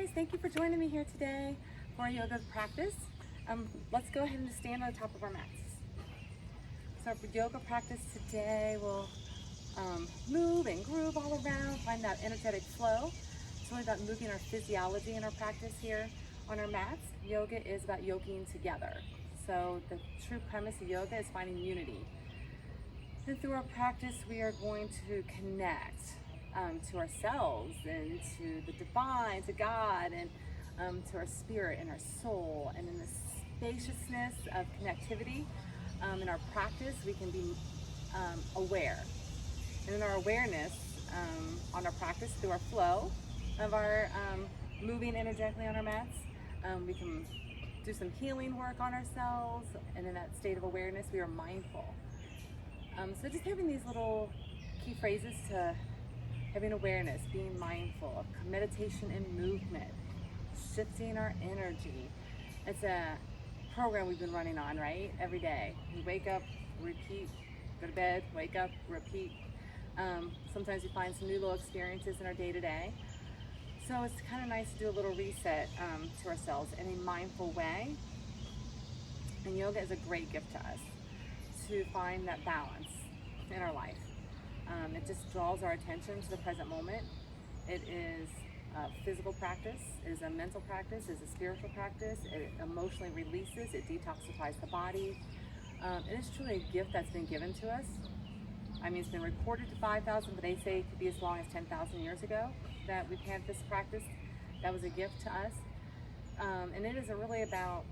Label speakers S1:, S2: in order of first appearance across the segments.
S1: guys, thank you for joining me here today for our yoga practice. Let's go ahead and stand on the top of our mats. So our yoga practice today will move and groove all around, find that energetic flow. It's really about moving our physiology in our practice here on our mats. Yoga is about yoking together. So the true premise of yoga is finding unity. And through our practice, we are going to connect to ourselves and to the divine, to God, and to our spirit and our soul. And in the spaciousness of connectivity in our practice, we can be aware. And in our awareness on our practice, through our flow of our moving energetically on our mats, we can do some healing work on ourselves. And in that state of awareness, we are mindful. So just having these little key phrases to having awareness, being mindful of meditation and movement, shifting our energy. It's a program we've been running on, right? Every day. We wake up, repeat, go to bed, wake up, repeat. Sometimes we find some new little experiences in our day-to-day. So it's kind of nice to do a little reset to ourselves in a mindful way. And yoga is a great gift to us to find that balance in our life. It just draws our attention to the present moment. It is a physical practice, it is a mental practice, it is a spiritual practice. It emotionally releases, it detoxifies the body. It is truly a gift that's been given to us. I mean, it's been recorded to 5,000, but they say it could be as long as 10,000 years ago that we've had this practice. That was a gift to us. And it is really about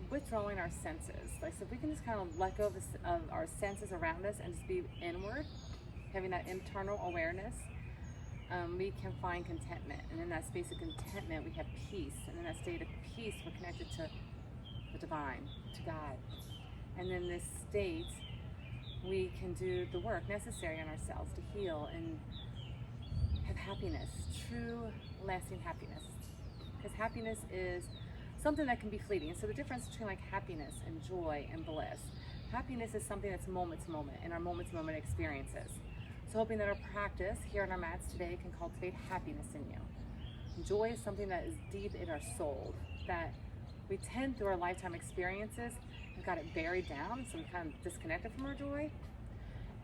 S1: withdrawing our senses. Like, so if we can just kind of let go of our senses around us and just be inward, having that internal awareness, we can find contentment. And in that space of contentment, we have peace. And in that state of peace, we're connected to the divine, to God. And in this state, we can do the work necessary on ourselves to heal and have happiness, true, lasting happiness. Because happiness is something that can be fleeting. So the difference between like happiness and joy and bliss. Happiness is something that's moment to moment in our moment to moment experiences. So hoping that our practice here on our mats today can cultivate happiness in you. Joy is something that is deep in our soul, that we tend through our lifetime experiences have got it buried down, so we kind of disconnected from our joy.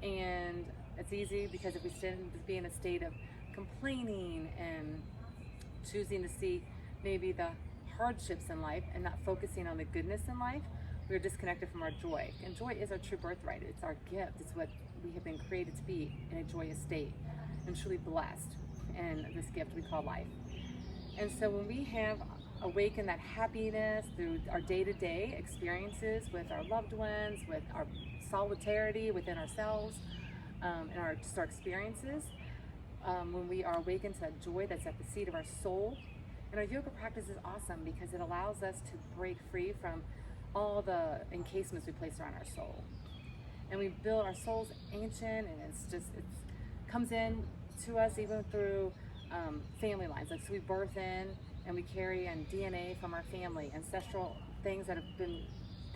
S1: And it's easy because if we tend to be in a state of complaining and choosing to see maybe the hardships in life and not focusing on the goodness in life, we're disconnected from our joy. And joy is our true birthright. It's our gift. It's what we have been created to be, in a joyous state and truly blessed in this gift we call life. And so when we have awakened that happiness through our day-to-day experiences with our loved ones, with our solidarity within ourselves, and our experiences, when we are awakened to that joy that's at the seat of our soul. And our yoga practice is awesome because it allows us to break free from all the encasements we place around our soul. And we build our soul's ancient, and it comes in to us even through family lines. Like, so we birth in and we carry in DNA from our family, ancestral things that have been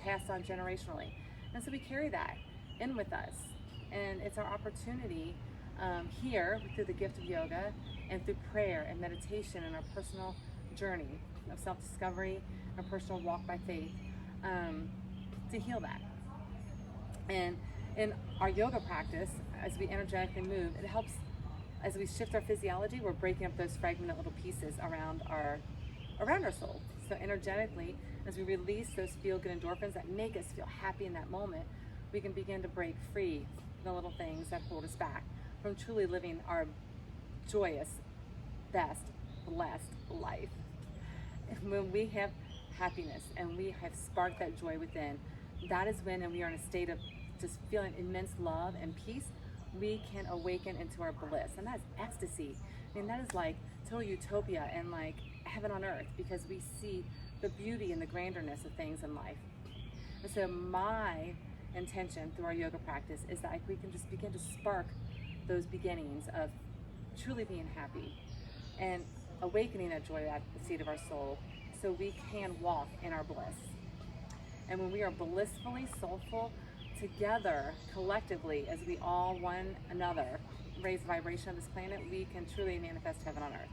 S1: passed on generationally. And so we carry that in with us. And it's our opportunity here through the gift of yoga and through prayer and meditation and our personal journey of self-discovery, our personal walk by faith, to heal that. And in our yoga practice, as we energetically move, it helps as we shift our physiology. We're breaking up those fragmented little pieces around our soul. So energetically, as we release those feel-good endorphins that make us feel happy in that moment, we can begin to break free the little things that hold us back from truly living our joyous, best, blessed life. When we have happiness and we have sparked that joy within, that is when, and we are in a state of just feeling immense love and peace, we can awaken into our bliss. And that's ecstasy. I mean, that is like total utopia and like heaven on earth, because we see the beauty and the granderness of things in life. And so my intention through our yoga practice is that we can just begin to spark those beginnings of truly being happy and awakening that joy at the seat of our soul, so we can walk in our bliss. And when we are blissfully soulful together, collectively, as we all one another raise the vibration of this planet, we can truly manifest heaven on earth.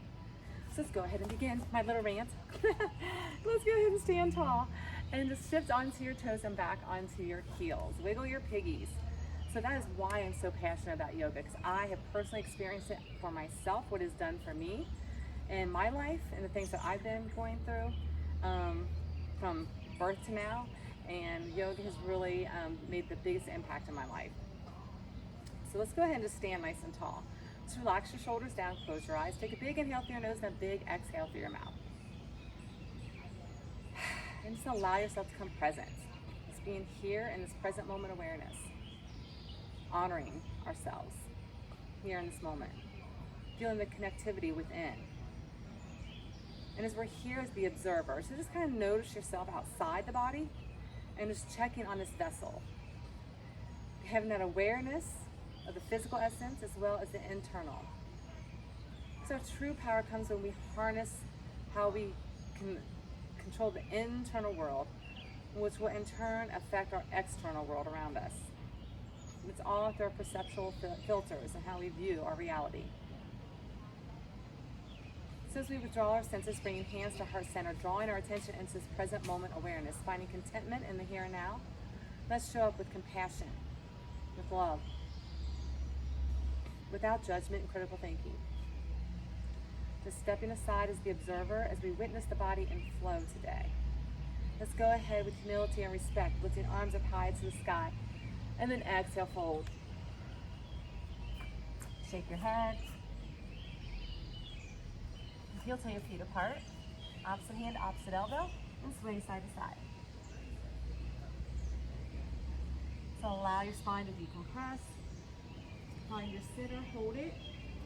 S1: let's go ahead and begin my little rant. Let's go ahead and stand tall and just shift onto your toes and back onto your heels. Wiggle your piggies. So that is why I'm so passionate about yoga, because I have personally experienced it for myself, what it's done for me in my life and the things that I've been going through from birth to now. And yoga has really made the biggest impact in my life. So let's go ahead and just stand nice and tall. Just relax your shoulders down, close your eyes. Take a big inhale through your nose and a big exhale through your mouth. And just allow yourself to come present. Just being here in this present moment awareness. Honoring ourselves here in this moment. Feeling the connectivity within. And as we're here as the observer, so just kind of notice yourself outside the body and just checking on this vessel. Having that awareness of the physical essence as well as the internal. So true power comes when we harness how we can control the internal world, which will in turn affect our external world around us. It's all through our perceptual filters and how we view our reality. So as we withdraw our senses, bringing hands to heart center, drawing our attention into this present moment awareness, finding contentment in the here and now, let's show up with compassion, with love, without judgment and critical thinking. Just stepping aside as the observer as we witness the body in flow today. Let's go ahead with humility and respect, lifting arms up high to the sky. And then exhale, fold. Shake your head. Heel toe your feet apart. Opposite hand, opposite elbow, and sway side to side. So allow your spine to decompress. Find your center, hold it,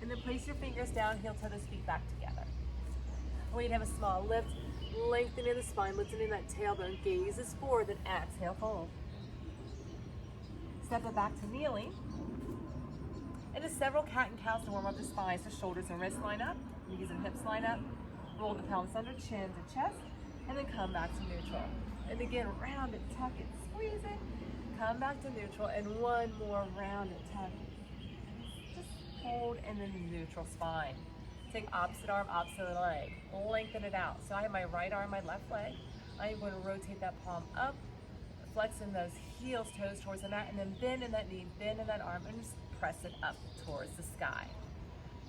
S1: and then place your fingers down, heel toe those feet back together. I want you to have a small lift, lengthening the spine, lifting that tailbone, gazes forward, then exhale, fold. Step it back to kneeling. And just several cat and cows to warm up the spine. So shoulders and wrists line up, knees and hips line up. Roll the palms under, chin to chest, and then come back to neutral. And again, round it, tuck it, squeeze it. Come back to neutral, and one more round it, tuck it. Just hold, and then neutral spine. Take opposite arm, opposite leg. Lengthen it out. So I have my right arm, my left leg. I'm going to rotate that palm up, flexing those heels, toes towards the mat, and then bend in that knee, bend in that arm, and just press it up towards the sky.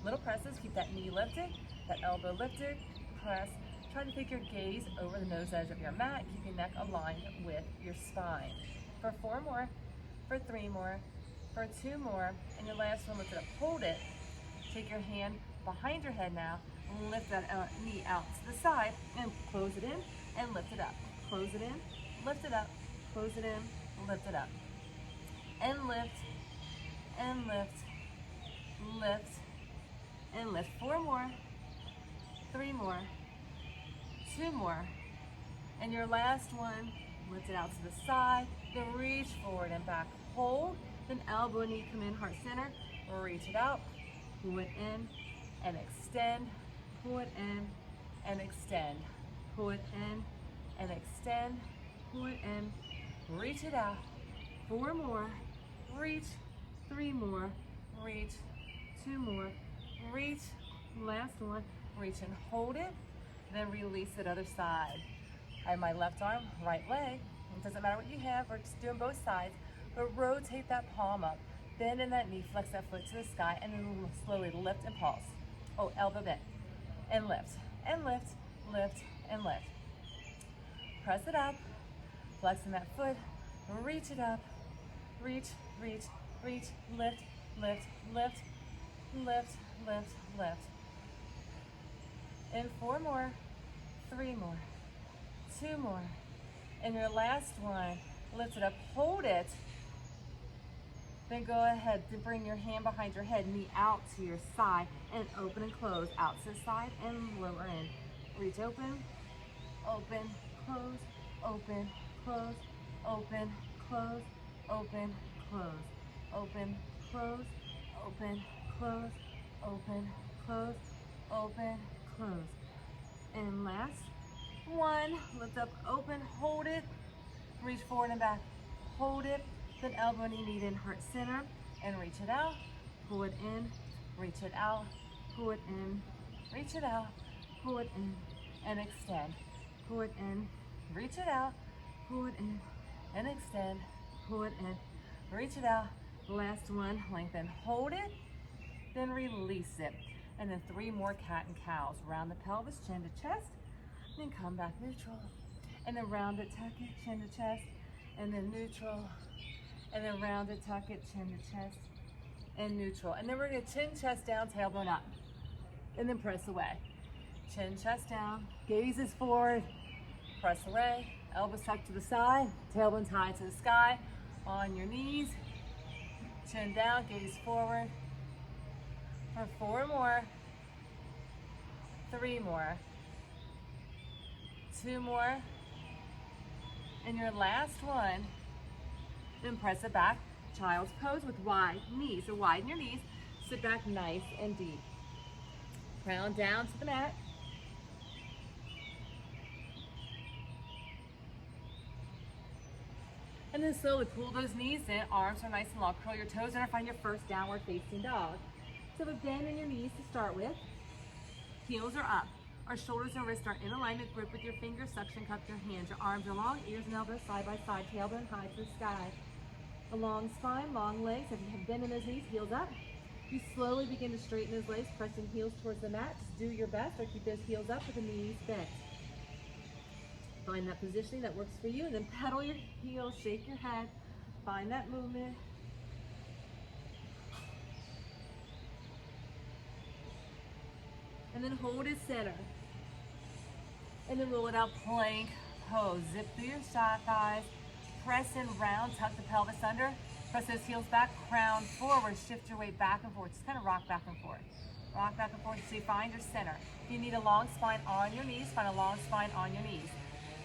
S1: Little presses, keep that knee lifted, that elbow lifted, press. Try to take your gaze over the nose edge of your mat, keep your neck aligned with your spine. For 4 more, for 3 more, for 2 more, and your last one, lift it up, hold it. Take your hand behind your head now, lift that knee out to the side, and close it in, and lift it up. Close it in, lift it up, close it in, lift it up. And lift, and lift, lift, and lift. 4 more, 3 more, 2 more. And your last one, lift it out to the side, then reach forward and back. Hold, then elbow and knee come in, heart center, reach it out, pull it in, and extend, pull it in, and extend, pull it in, and extend, pull it in, reach it out. 4 more, reach, 3 more, reach, 2 more, reach, last one, reach and hold it, then release it other side. I have my left arm, right leg. It doesn't matter what you have, we're just doing both sides, but rotate that palm up, bend in that knee, flex that foot to the sky, and then we'll slowly lift and pulse. Oh, elbow bent, and lift, lift, and lift. Press it up, flexing that foot, reach it up, reach, reach, reach, lift, lift, lift, lift, lift, lift. And 4 more, 3 more, 2 more. And your last one, lift it up, hold it. Then go ahead to bring your hand behind your head, knee out to your side, and open and close, out to the side and lower in. Reach open, open, close, open, close, open, close, open, close, open, close, open, close, open, close, open, close. And last one, lift up, open, hold it, reach forward and back, hold it, then elbow, knee in, heart center, and reach it out, pull it in, reach it out, pull it in, reach it out, pull it in, and extend. Pull it in, reach it out, pull it in, and extend, pull it in, reach it out. Last one, lengthen, hold it, then release it. And then 3 more cat and cows. Round the pelvis, chin to chest, then come back neutral. And then round it, tuck it, chin to chest, and then neutral. And then round it, tuck it, chin to chest, and neutral. And then we're gonna chin, chest down, tailbone up. And then press away. Chin, chest down, gaze is forward, press away, elbows tucked to the side, tailbone tied to the sky, on your knees, chin down, gaze forward, for 4 more, 3 more, 2 more, and your last one, then press it back, child's pose with wide knees. So widen your knees, sit back nice and deep. Crown down to the mat. And then slowly pull those knees in, arms are nice and long, curl your toes in or find your first downward facing dog. So we've bend in your knees to start with. Heels are up. Our shoulders and wrists are in alignment. Grip with your fingers, suction cup your hands. Your arms are long, ears and elbows side by side, tailbone high to the sky. A long spine, long legs. If you have bend in those knees, heels up. You slowly begin to straighten those legs, pressing heels towards the mat. Just do your best or keep those heels up with the knees bent. Find that positioning that works for you and then pedal your heels, shake your head. Find that movement. And then hold it center. And then roll it out, plank pose. Zip through your thighs, press in round, tuck the pelvis under, press those heels back, crown forward, shift your weight back and forth. Just kind of rock back and forth. Rock back and forth so you find your center. If you need a long spine on your knees, find a long spine on your knees.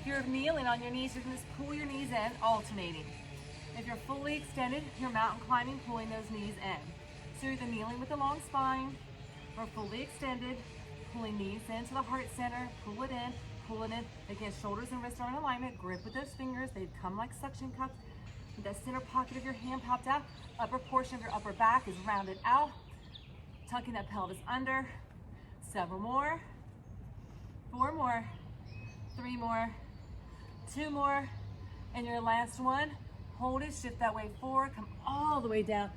S1: If you're kneeling on your knees, you can just pull your knees in, alternating. If you're fully extended, you're mountain climbing, pulling those knees in. So you're either kneeling with a long spine or fully extended, pulling knees into the heart center, pull it in, pull it in. Again, shoulders and wrists are in alignment. Grip with those fingers. They come like suction cups. That center pocket of your hand popped out. Upper portion of your upper back is rounded out. Tucking that pelvis under. Several more. 4 more. 3 more. 2 more. And your last one. Hold it. Shift that weight forward. Come all the way down.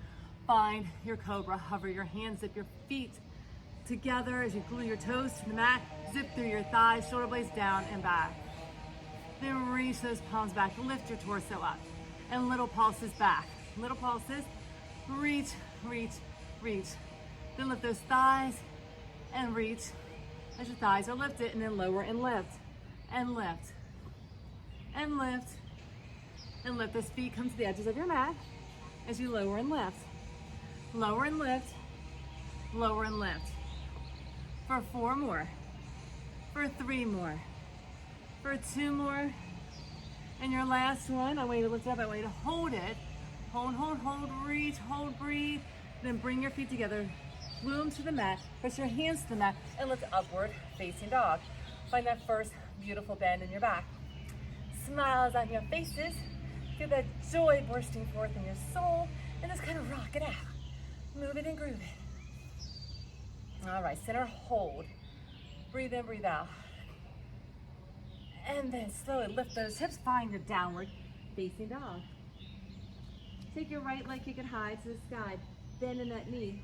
S1: Find your cobra. Hover your hands. Zip your feet together as you glue your toes to the mat. Zip through your thighs, shoulder blades down and back. Then reach those palms back. Lift your torso up. And little pulses back. Little pulses. Reach, reach, reach. Then lift those thighs and reach as your thighs are lifted, and then lower and lift. And lift. And lift. And lift. Those feet come to the edges of your mat as you lower and lift. Lower and lift. Lower and lift. For 4 more. For 3 more. For 2 more. And your last one, I want you to lift it up, I want you to hold it. Hold, hold, hold, reach, hold, breathe. Then bring your feet together, glue them to the mat, press your hands to the mat, and lift upward facing dog. Find that first beautiful bend in your back. Smiles on your faces. Feel that joy bursting forth in your soul, and just kind of rock it out. Move it and groove it. All right, center hold. Breathe in, breathe out. And then slowly lift those hips, find your downward facing dog. Take your right leg, kick it high to the sky. Bend in that knee.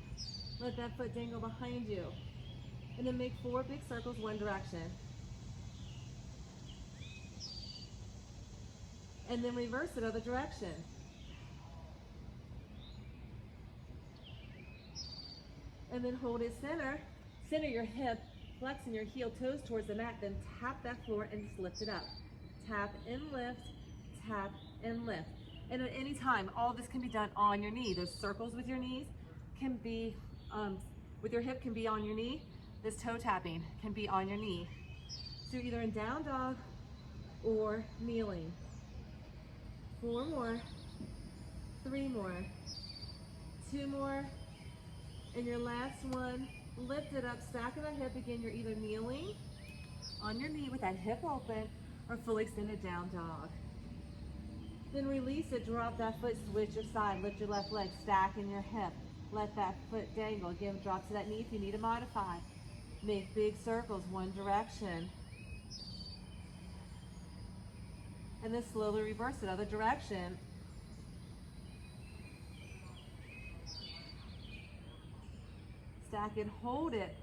S1: Let that foot dangle behind you. And then make 4 big circles one direction. And then reverse it other direction. And then hold it center. Center your hip, flexing your heel toes towards the mat, then tap that floor and just lift it up. Tap and lift, tap and lift. And at any time, all this can be done on your knee. Those circles with your knees can be, with your hip can be on your knee. This toe tapping can be on your knee. So either in down dog or kneeling. 4 more, 3 more, 2 more, and your last one. Lift it up, stack of that hip. Again, you're either kneeling on your knee with that hip open or fully extended down dog. Then release it, drop that foot, switch your side, lift your left leg, stack in your hip. Let that foot dangle. Again, drop to that knee if you need to modify. Make big circles one direction. And then slowly reverse it other direction. Stack it, hold it.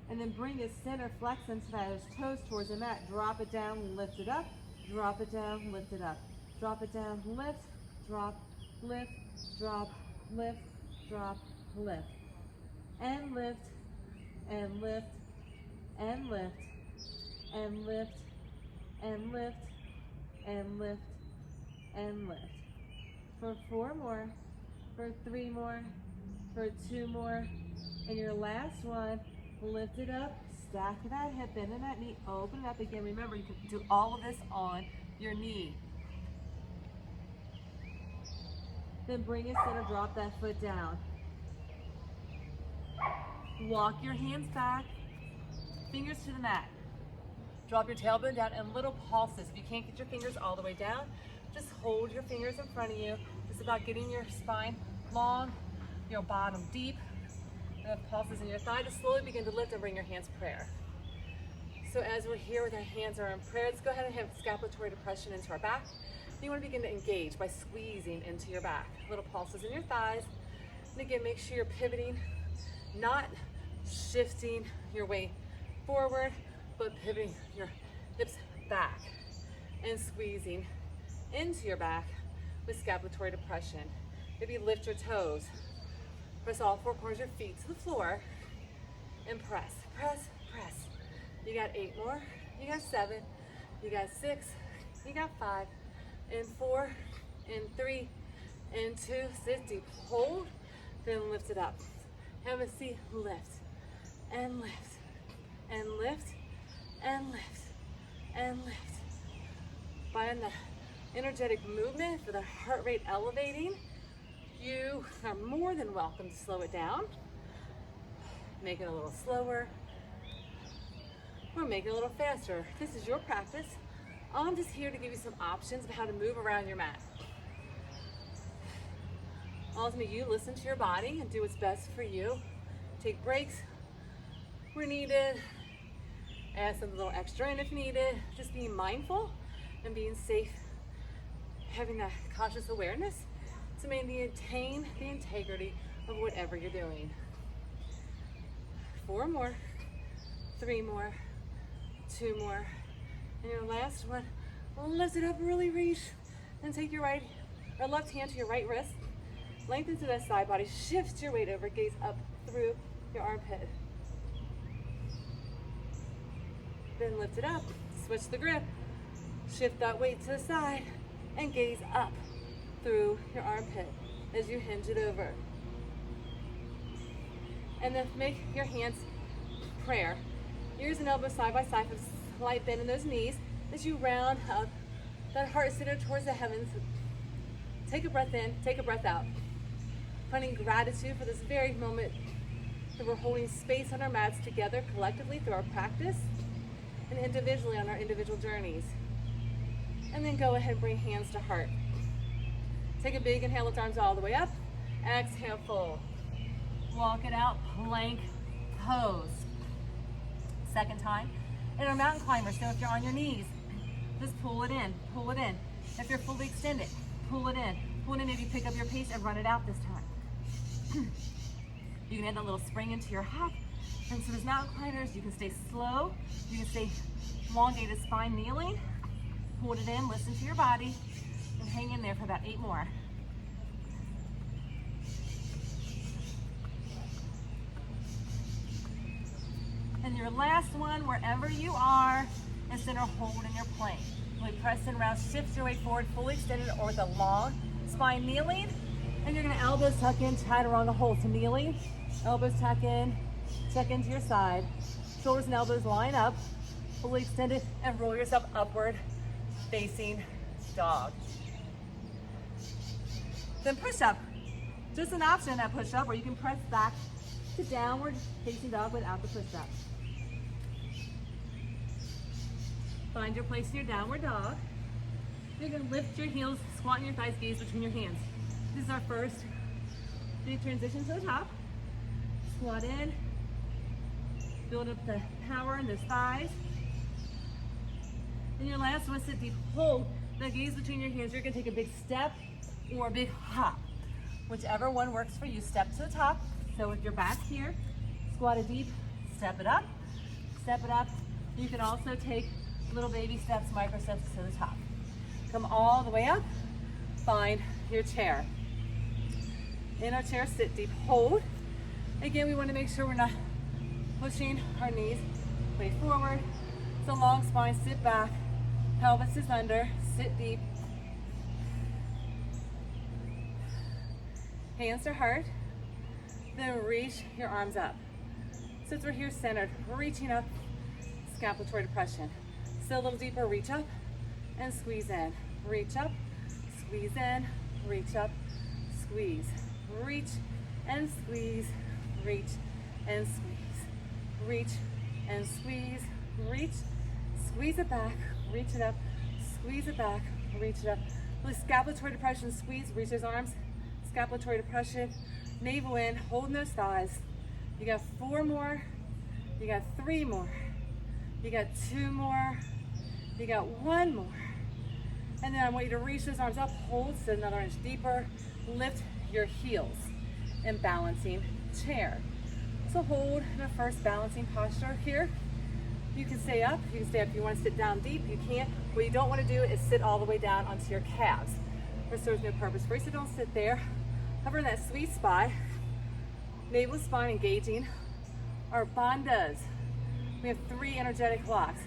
S1: And then bring your center flex into those toes towards the mat. Drop it down, lift it up. Drop it down, lift it up. Drop it down, lift, drop, lift, drop, lift, drop, lift. And lift, and lift, and lift, and lift, and lift, and lift, and lift. For 4 more, for 3 more, for 2 more, and your last one. Lift it up, stack that hip, bend in that knee, open it up again. Remember, you can do all of this on your knee. Then bring it center, drop that foot down. Walk your hands back, fingers to the mat. Drop your tailbone down in little pulses. If you can't get your fingers all the way down, just hold your fingers in front of you. It's about getting your spine long, your bottom deep. Pulses in your thigh to slowly begin to lift and bring your hands to prayer. So as we're here with our hands are in prayer, let's go ahead and have scapulatory depression into our back. You want to begin to engage by squeezing into your back. Little pulses in your thighs. And again, make sure you're pivoting, not shifting your weight forward, but pivoting your hips back and squeezing into your back with scapulatory depression. Maybe lift your toes. Press all 4 corners of your feet to the floor and press, press, press. You got 8 more, you got 7, you got 6, you got 5, and 4, and 3, and 2. Sit deep, hold, then lift it up. Have a seat, lift, and lift, and lift, and lift, and lift. Find the energetic movement for the heart rate elevating. You are more than welcome to slow it down. Make it a little slower, or make it a little faster. This is your practice. I'm just here to give you some options of how to move around your mat. Ultimately, you listen to your body and do what's best for you. Take breaks where needed. Add some little extra in if needed. Just being mindful and being safe. Having that conscious awareness to maintain the integrity of whatever you're doing. 4 more, 3 more, 2 more, and your last one. Lift it up, really reach, and take your left hand to your right wrist. Lengthen through that side body. Shift your weight over. Gaze up through your armpit. Then lift it up. Switch the grip. Shift that weight to the side and gaze up through your armpit as you hinge it over. And then make your hands prayer. Ears and elbows side by side with a slight bend in those knees as you round up that heart center towards the heavens. Take a breath in, take a breath out. Finding gratitude for this very moment that we're holding space on our mats together collectively through our practice and individually on our individual journeys. And then go ahead and bring hands to heart. Take a big inhale, lift arms all the way up. Exhale, fold. Walk it out, plank pose. Second time. In our mountain climber, so if you're on your knees, just pull it in, pull it in. If you're fully extended, pull it in. Pull it in, maybe pick up your pace and run it out this time. You can add that little spring into your hop. And so as mountain climbers, you can stay slow. You can stay elongated spine kneeling. Hold it in, listen to your body. And hang in there for about 8 more. And your last one, wherever you are, instead of holding your plank. Really press in around, shift your weight forward, fully extended or with a long spine kneeling. And you're gonna elbows tuck in, chaturanga hold. So kneeling, elbows tuck in, check into your side. Shoulders and elbows line up, fully extended, and roll yourself upward, facing dog. Then push up. Just an option in that push up where you can press back to downward facing dog without the push up. Find your place in your downward dog. You're gonna lift your heels, squat in your thighs, gaze between your hands. This is our first big transition to the top. Squat in, Build up the power in those thighs. And your last one, sit deep, hold the gaze between your hands. You're gonna take a big step or a big hop. Whichever one works for you. Step to the top. So with your back here, squat it deep, step it up, step it up. You can also take little baby steps, micro steps to the top. Come all the way up, find your chair. In our chair, sit deep, hold. Again, we wanna make sure we're not pushing our knees way forward. It's a long spine, sit back, pelvis is under, sit deep. Hands to heart, then reach your arms up. Since we're here centered, reaching up, scapulatory depression. Still a little deeper, reach up and squeeze in. Reach up, squeeze in, reach up, squeeze. Reach and squeeze, reach and squeeze. Reach and squeeze, reach, squeeze it back, reach it up, squeeze it back, reach it up. Really scapulatory depression, squeeze, reach those arms. Scapulatory depression, navel in, holding those thighs. You got 4 more, you got 3 more, you got 2 more, you got 1 more. And then I want you to reach those arms up, hold, sit another inch deeper, lift your heels in balancing chair. So hold in a first balancing posture here. You can stay up, you can stay up. If you want to sit down deep, you can. What you don't want to do is sit all the way down onto your calves. This serves no purpose for you, so don't sit there. Hover in that sweet spot, navel and spine engaging. Our bandhas, we have 3 energetic locks.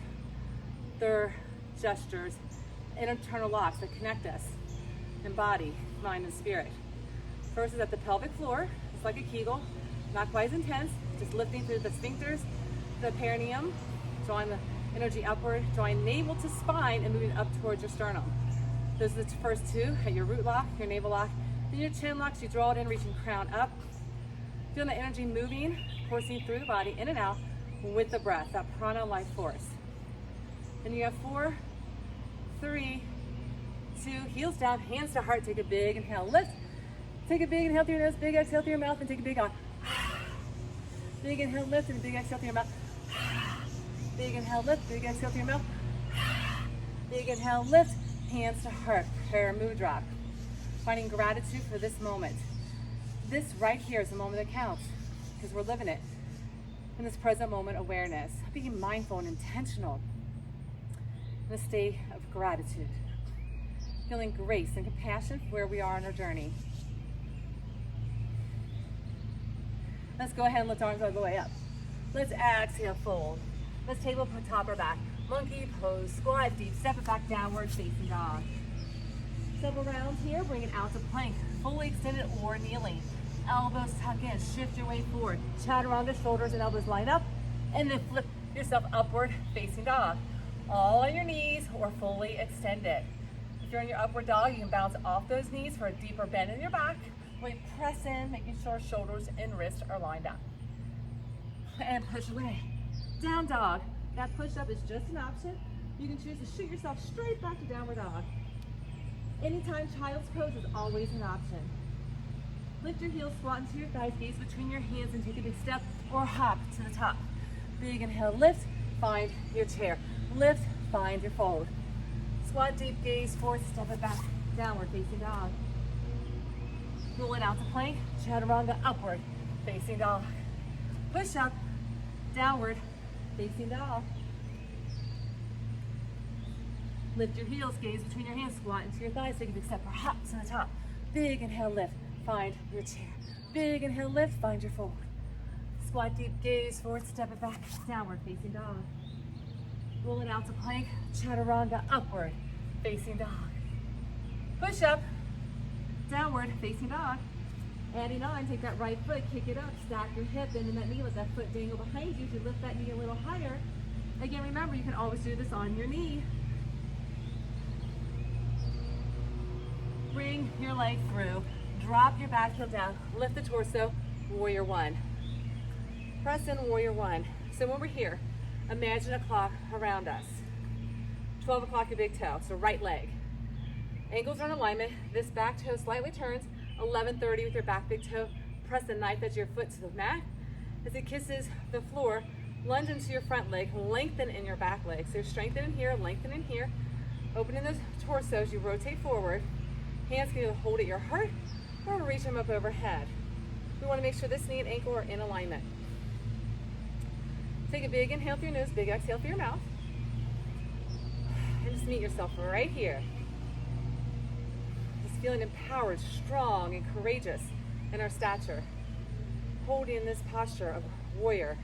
S1: They're gestures, internal locks that connect us in body, mind, and spirit. First is at the pelvic floor. It's like a Kegel, not quite as intense, just lifting through the sphincters, the perineum, drawing the energy upward, drawing navel to spine and moving up towards your sternum. Those are the first 2, at your root lock, your navel lock. Then your chin locks, you draw it in, reaching crown up. Feeling the energy moving, coursing through the body, in and out, with the breath, that prana life force. And you have 4, 3, 2, heels down, hands to heart, take a big inhale, lift. Take a big inhale through your nose, big exhale through your mouth, and take a big on. Big inhale, lift, and a big exhale through your mouth. Big inhale, lift, big exhale through your mouth. Big inhale, lift, hands to heart, prayer mudra. Finding gratitude for this moment. This right here is the moment that counts because we're living it in this present moment awareness. Being mindful and intentional in a state of gratitude. Feeling grace and compassion for where we are on our journey. Let's go ahead and lift arms all the way up. Let's exhale, fold. Let's table top or back. Monkey pose, squat deep, step it back downward, facing dog. Several rounds here, bring it out to plank, fully extended or kneeling. Elbows tuck in, shift your way forward. Chaturanga, shoulders and elbows line up, and then flip yourself upward, facing dog. All on your knees or fully extended. If you're in your upward dog, you can bounce off those knees for a deeper bend in your back. Really press in, making sure shoulders and wrists are lined up. And push away. Down dog. That push-up is just an option. You can choose to shoot yourself straight back to downward dog. Anytime child's pose is always an option. Lift your heels, squat into your thighs, gaze between your hands, and take a big step or hop to the top. Big inhale, lift, find your chair. Lift, find your fold. Squat deep, gaze forward, step it back, downward facing dog. Pull it out to plank, chaturanga, upward facing dog. Push up, downward facing dog. Lift your heels, gaze between your hands, squat into your thighs, take a big step or hop to the top. Big inhale, lift, find your chair. Big inhale, lift, find your fold. Squat deep, gaze forward, step it back, downward facing dog. Roll it out to plank, chaturanga, upward facing dog. Push up, downward facing dog. Adding on, take that right foot, kick it up, stack your hip, bend in that knee, let that foot dangle behind you. If you lift that knee a little higher, again, remember, you can always do this on your knee. Bring your leg through, drop your back heel down, lift the torso, warrior one. Press in warrior one. So when we're here, imagine a clock around us. 12 o'clock your big toe, so right leg. Ankles are in alignment, this back toe slightly turns, 11:30 with your back big toe. Press the knife edge of your foot to the mat. As it kisses the floor, Lunge into your front leg, lengthen in your back leg. So strengthen in here, lengthen in here. Open in the torso as you rotate forward. Hands can either hold at your heart or reach them up overhead. We want to make sure this knee and ankle are in alignment. Take a big inhale through your nose, big exhale through your mouth. And just meet yourself right here. Just feeling empowered, strong, and courageous in our stature. Holding this posture of warrior.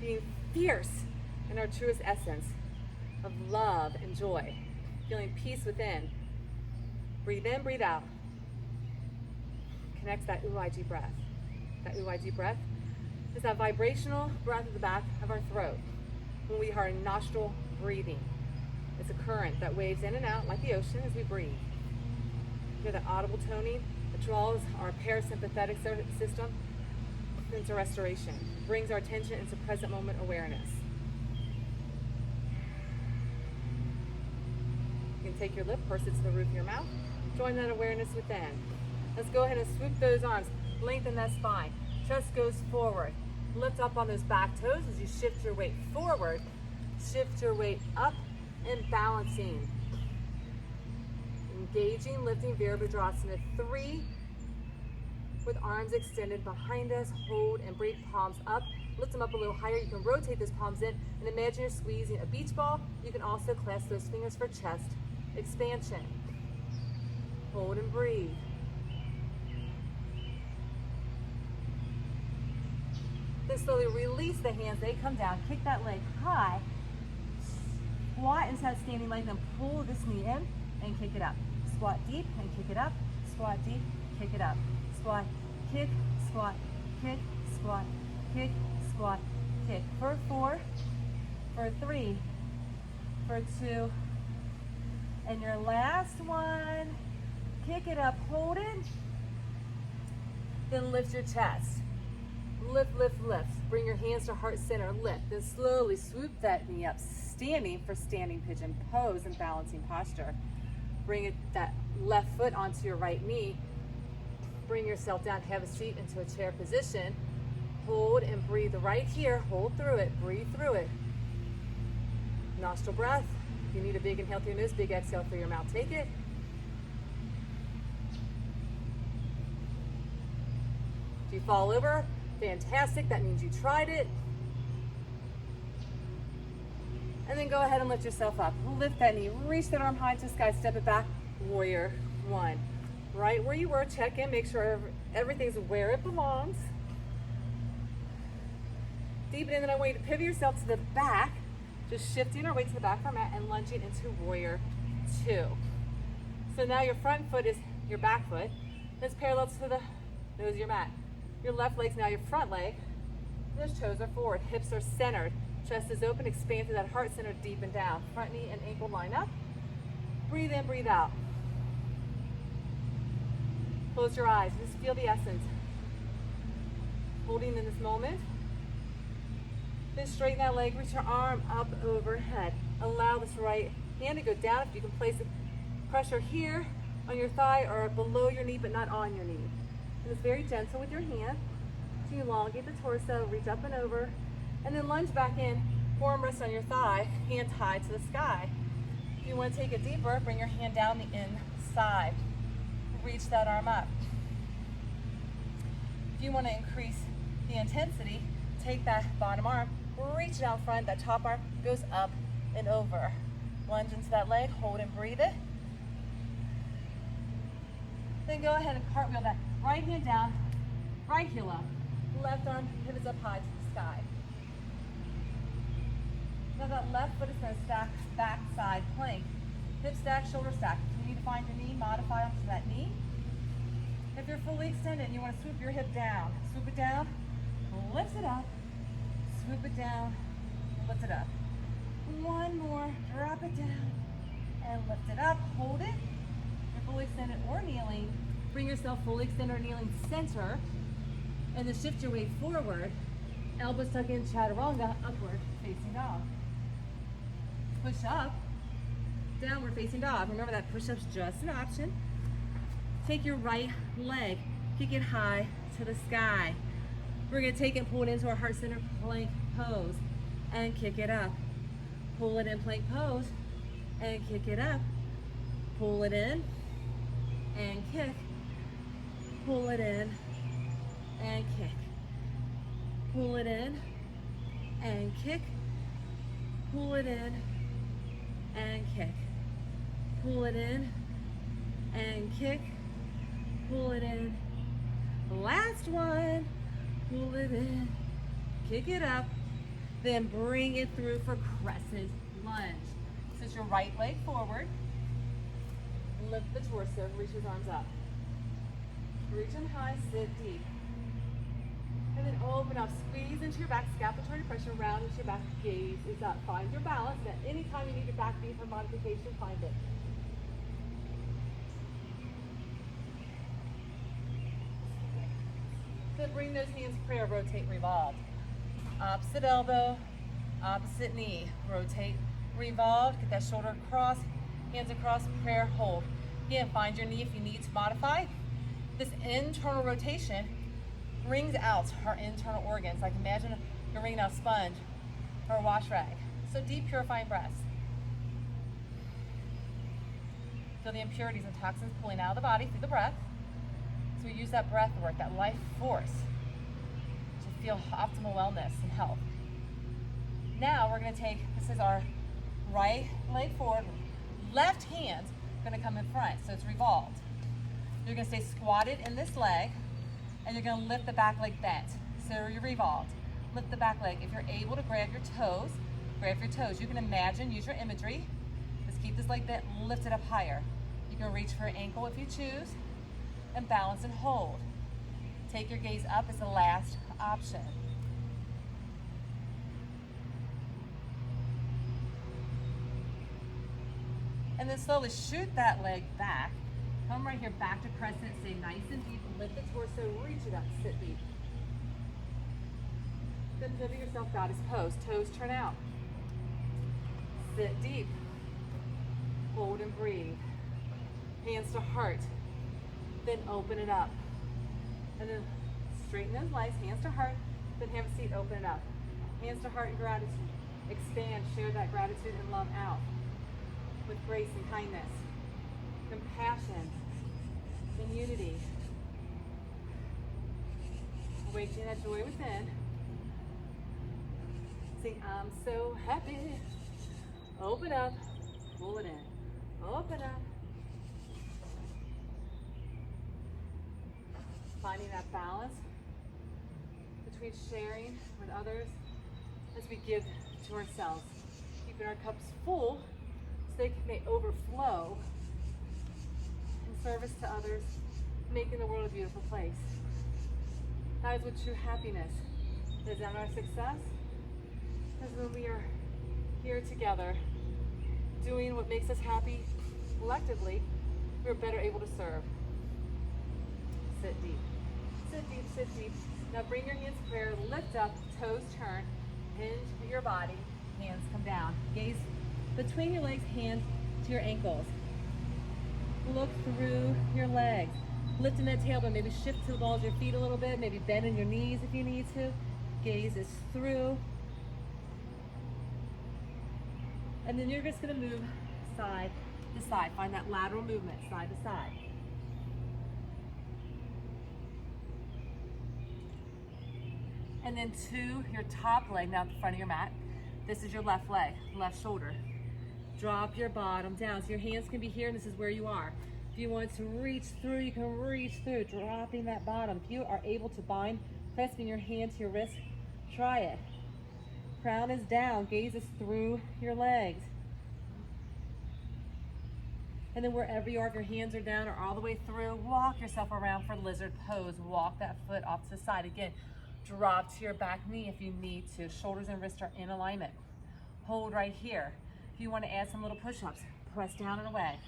S1: Being fierce in our truest essence of love and joy. Feeling peace within. Breathe in, breathe out. Connect to that UIG breath. That UIG breath is that vibrational breath at the back of our throat when we are nostril breathing. It's a current that waves in and out like the ocean as we breathe. You hear that audible toning that draws our parasympathetic system into restoration, brings our attention into present moment awareness. You can take your lip, purse it to the roof of your mouth, join that awareness within. Let's go ahead and swoop those arms, lengthen that spine, chest goes forward, lift up on those back toes as you shift your weight forward, shift your weight up and balancing. Engaging, lifting Virabhadrasana 3 with arms extended behind us, hold and breathe, palms up, lift them up a little higher. You can rotate those palms in and imagine you're squeezing a beach ball. You can also clasp those fingers for chest expansion. Hold and breathe. Then slowly release the hands, they come down, kick that leg high, squat into that standing leg, then pull this knee in and kick it up. Squat deep and kick it up, squat deep, kick it up. Squat, kick, squat, kick, squat, kick, squat, kick. For 4, for 3, for 2, and your last one. Kick it up, hold it, then lift your chest. Lift, lift, lift. Bring your hands to heart center, lift. Then slowly swoop that knee up, standing for standing pigeon pose and balancing posture. Bring that left foot onto your right knee. Bring yourself down, have a seat into a chair position. Hold and breathe right here. Hold through it, breathe through it. Nostril breath. If you need a big inhale through your nose, big exhale through your mouth. Take it. If you fall over, fantastic. That means you tried it. And then go ahead and lift yourself up. Lift that knee, reach that arm high to the sky, step it back. Warrior 1. Right where you were, check in, make sure everything's where it belongs. Deepen in, then I want you to pivot yourself to the back, just shifting our weight to the back of our mat and lunging into Warrior 2. So now your front foot is your back foot. It's parallel to the nose of your mat. Your left leg's now your front leg. Those toes are forward, hips are centered, chest is open, expand through that heart center, deep and down. Front knee and ankle line up. Breathe in, breathe out. Close your eyes, just feel the essence. Holding in this moment. Then straighten that leg, reach your arm up overhead. Allow this right hand to go down. If you can place pressure here on your thigh or below your knee, but not on your knee. And it's very gentle with your hand. So you elongate the torso, reach up and over, and then lunge back in. Forearm rests on your thigh, hand tied to the sky. If you want to take it deeper, bring your hand down the inside. Reach that arm up. If you want to increase the intensity, take that bottom arm, reach it out front, that top arm goes up and over. Lunge into that leg, hold and breathe it. Then go ahead and cartwheel that right hand down, right heel up. Left arm pivots up high to the sky. Now that left foot is going to stack back side plank. Hip stack, shoulder stack. If you need to find your knee, modify onto that knee. If you're fully extended and you want to swoop your hip down, swoop it down, lift it up, swoop it down, lift it up. One more, drop it down, and lift it up, hold it. If you're fully extended or kneeling, bring yourself fully extended or kneeling center, and then shift your weight forward. Elbows tuck in, chaturanga, upward facing dog. Push up, downward facing dog. Remember that push-up's just an option. Take your right leg, kick it high to the sky. We're gonna take it and pull it into our heart center plank pose and kick it up. Pull it in plank pose and kick it up. Pull it in and kick. Pull it in and kick. Pull it in and kick. Pull it in and kick. Pull it in and kick. Pull it in. Last one. Pull it in. Kick it up. Then bring it through for crescent lunge. Sit your right leg forward. Lift the torso. Reach your arms up. Reach them high. Sit deep. And then open up. Squeeze into your back. Scapulary pressure. Round into your back. Gaze is up. Find your balance. And at any time you need your back beat for modification, find it. Then bring those hands prayer. Rotate, revolve. Opposite elbow, opposite knee. Rotate, revolve. Get that shoulder across, hands across, prayer, hold. Again, find your knee if you need to modify. This internal rotation wrings out our internal organs. Like imagine you're wringing out a sponge or a wash rag. So deep, purifying breaths. Feel the impurities and toxins pulling out of the body through the breath. So we use that breath work, that life force to feel optimal wellness and health. Now we're gonna take, this is our right leg forward, left hand gonna come in front, so it's revolved. You're gonna stay squatted in this leg, and you're gonna lift the back leg bent. So you're revolved. Lift the back leg. If you're able to grab your toes, grab your toes. You can imagine, use your imagery. Just keep this leg bent, lift it up higher. You can reach for your ankle if you choose, and balance and hold. Take your gaze up as the last option. And then slowly shoot that leg back. Come right here, back to crescent. Stay nice and deep. Lift the torso, reach it up, sit deep. Then pivot yourself, goddess pose. Toes turn out. Sit deep. Hold and breathe. Hands to heart. Then open it up. And then straighten those legs, hands to heart, then have a seat, open it up. Hands to heart and gratitude. Expand, share that gratitude and love out with grace and kindness, compassion and unity. Awakening that joy within. Sing, I'm so happy. Open up, pull it in, open up. Finding that balance between sharing with others as we give to ourselves. Keeping our cups full so they may overflow in service to others, making the world a beautiful place. That is what true happiness is, and our success is when we are here together doing what makes us happy collectively. We're better able to serve. Sit deep. Sit deep, sit deep. Now bring your hands to prayer, lift up, toes turn, hinge your body, hands come down. Gaze between your legs, hands to your ankles. Look through your legs. Lifting that tailbone, maybe shift to the balls of your feet a little bit, maybe bend in your knees if you need to. Gaze is through. And then you're just gonna move side to side. Find that lateral movement, side to side. And then to your top leg, now at the front of your mat. This is your left leg, left shoulder. Drop your bottom down. So your hands can be here, and this is where you are. If you want to reach through, you can reach through, dropping that bottom. If you are able to bind, pressing your hand to your wrist, try it. Crown is down, gaze is through your legs. And then wherever you are, if your hands are down or all the way through, walk yourself around for lizard pose. Walk that foot off to the side. Again, drop to your back knee if you need to. Shoulders and wrists are in alignment. Hold right here. If you want to add some little push-ups, press down and away.